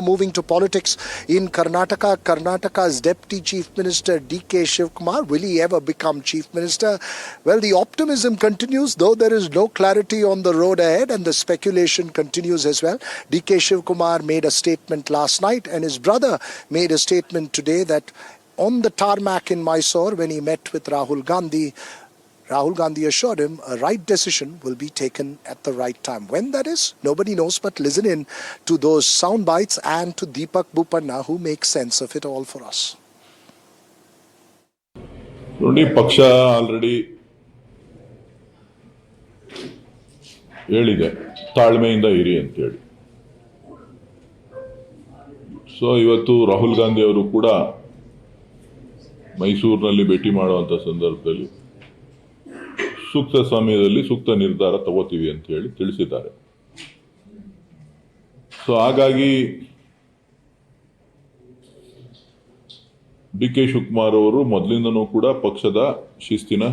Moving to politics in Karnataka, Karnataka's Deputy Chief Minister D.K. Shivkumar, will he ever become Chief Minister? Well, the optimism continues, though there is no clarity on the road ahead, and the speculation continues as well. D.K. Shivkumar made a statement last night, and his brother made a statement today that on the tarmac in Mysore, when he met with Rahul Gandhi assured him a right decision will be taken at the right time. When that is, nobody knows, but listen in to those sound bites and to Deepak Bopanna, who makes sense of it all for us. ನೋಡಿ, ಪಕ್ಷ already ಹೇಳಿದೆ ತಾಳ್ಮೆಯಿಂದ ಇರಿ ಅಂತೇಳಿ. So ಇವತ್ತು ರಾಹುಲ್ ಗಾಂಧಿ ಅವರು ಕೂಡ ಮೈಸೂರಿನಲ್ಲಿ ಭೇಟಿ ಮಾಡುವಂಥ ಸಂದರ್ಭದಲ್ಲಿ ಸೂಕ್ತ ಸಮಯದಲ್ಲಿ ಸೂಕ್ತ ನಿರ್ಧಾರ ತಗೋತೀವಿ ಅಂತ ಹೇಳಿ ತಿಳಿಸಿದ್ದಾರೆ. ಸೊ ಹಾಗಾಗಿ ಡಿ ಕೆ ಶಿವಕುಮಾರ್ ಅವರು ಮೊದಲಿಂದನೂ ಕೂಡ ಪಕ್ಷದ ಶಿಸ್ತಿನ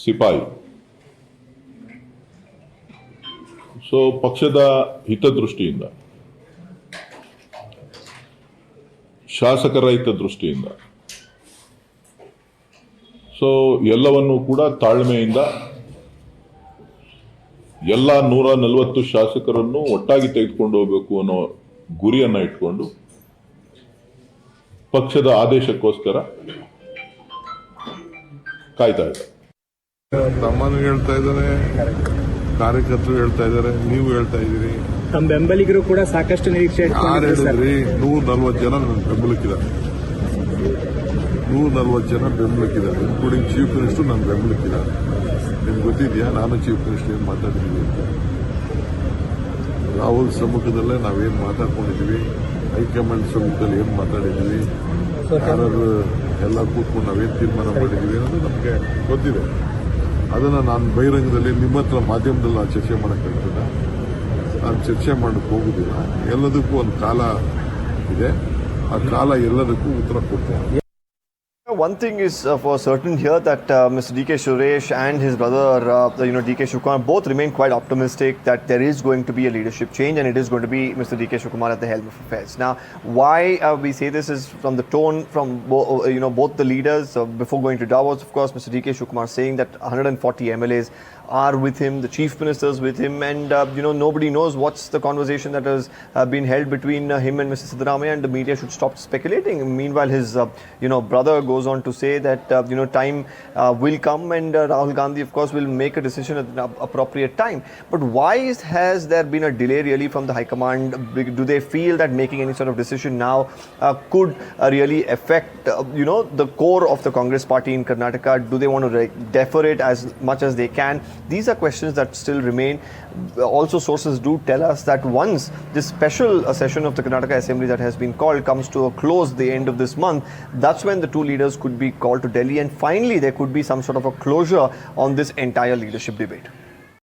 ಸಿಪಾಯಿ. ಸೊ ಪಕ್ಷದ ಹಿತದೃಷ್ಟಿಯಿಂದ, ಶಾಸಕರ ಹಿತದೃಷ್ಟಿಯಿಂದ ಸೊ ಎಲ್ಲವನ್ನೂ ಕೂಡ ತಾಳ್ಮೆಯಿಂದ ಎಲ್ಲ 140 ಶಾಸಕರನ್ನು ಒಟ್ಟಾಗಿ ತೆಗೆದುಕೊಂಡು ಹೋಗಬೇಕು ಅನ್ನೋ ಗುರಿಯನ್ನ ಇಟ್ಕೊಂಡು ಪಕ್ಷದ ಆದೇಶಕ್ಕೋಸ್ಕರ ಕಾಯ್ತಾ ಇದ್ದಾರೆ. ತಮ್ಮನು ಹೇಳ್ತಾ ಇದ್ದಾರೆ, ಕಾರ್ಯಕರ್ತರು ಹೇಳ್ತಾ ಇದ್ದಾರೆ, ನೀವು ಹೇಳ್ತಾ ಇದ್ದೀರಿ. ನಮ್ಮ ಬೆಂಬಲಿಗರು ಕೂಡ ಸಾಕಷ್ಟು ನಿರೀಕ್ಷೆ ಹೇಳಿದ್ರಿ. 140 ಜನ ನನ್ನ ಬೆಂಬಲಕ್ಕಿದ್ದಾರೆ. 140 ಜನ ಬೆಂಬಲಕ್ಕಿದ್ದಾರೆ, ಇನ್ಕ್ಲೂಡಿಂಗ್ ಚೀಫ್ ಮಿನಿಸ್ಟರ್ ನನ್ನ ಬೆಂಬಲಕ್ಕಿದ್ದಾರೆ. ನಿಮ್ಗೆ ಗೊತ್ತಿದೆಯಾ ನಾನು ಚೀಫ್ ಮಿನಿಸ್ಟರ್ ಏನು ಮಾತಾಡಿದ್ದೀವಿ ಅಂತ? ರಾಹುಲ್ ಸಮ್ಮುಖದಲ್ಲೇ ನಾವೇನು ಮಾತಾಡ್ಕೊಂಡಿದ್ದೀವಿ, ಹೈಕಮಾಂಡ್ ಸಮ್ಮುಖದಲ್ಲಿ ಏನು ಮಾತಾಡಿದ್ದೀವಿ, ಯಾರು ಎಲ್ಲ ಕೂತ್ಕೊಂಡು ನಾವೇನು ತೀರ್ಮಾನ ಮಾಡಿದ್ದೀವಿ ಅನ್ನೋದು ನಮಗೆ ಗೊತ್ತಿದೆ. ಅದನ್ನು ನಾನು ಬಹಿರಂಗದಲ್ಲಿ ನಿಮ್ಮ ಹತ್ರ ಮಾಧ್ಯಮದಲ್ಲಿ ನಾನು ಚರ್ಚೆ ಮಾಡೋಕ್ಕಾಗ್ತದೆ. ನಾನು ಚರ್ಚೆ ಮಾಡೋಕ್ಕೆ ಹೋಗುದಿಲ್ಲ. ಎಲ್ಲದಕ್ಕೂ ಒಂದು ಕಾಲ ಇದೆ, ಆ ಕಾಲ ಎಲ್ಲದಕ್ಕೂ ಉತ್ತರ ಕೊಡ್ತೇನೆ. One thing is for certain here that Mr. D.K. Suresh and his brother, D.K. Shivkumar, both remain quite optimistic that there is going to be a leadership change and it is going to be Mr. D.K. Shivkumar at the helm of affairs. Now, why we say this is from the tone from both the leaders before going to Davos. Of course, Mr. D.K. Shivkumar saying that 140 MLAs are with him, the chief ministers with him, and nobody knows what's the conversation that has been held between him and Mr. Siddaramaiah, and the media should stop speculating. Meanwhile, his brother goes on to say that time will come and Rahul Gandhi, of course, will make a decision at the appropriate time. But why has there been a delay really from the High Command? Do they feel that making any sort of decision now could really affect the core of the Congress party in Karnataka? Do they want to defer it as much as they can? These are questions that still remain. Also, sources do tell us that once this special session of the Karnataka Assembly that has been called comes to a close the end of this month, that's when the two leaders could be called to Delhi, and finally there could be some sort of a closure on this entire leadership debate.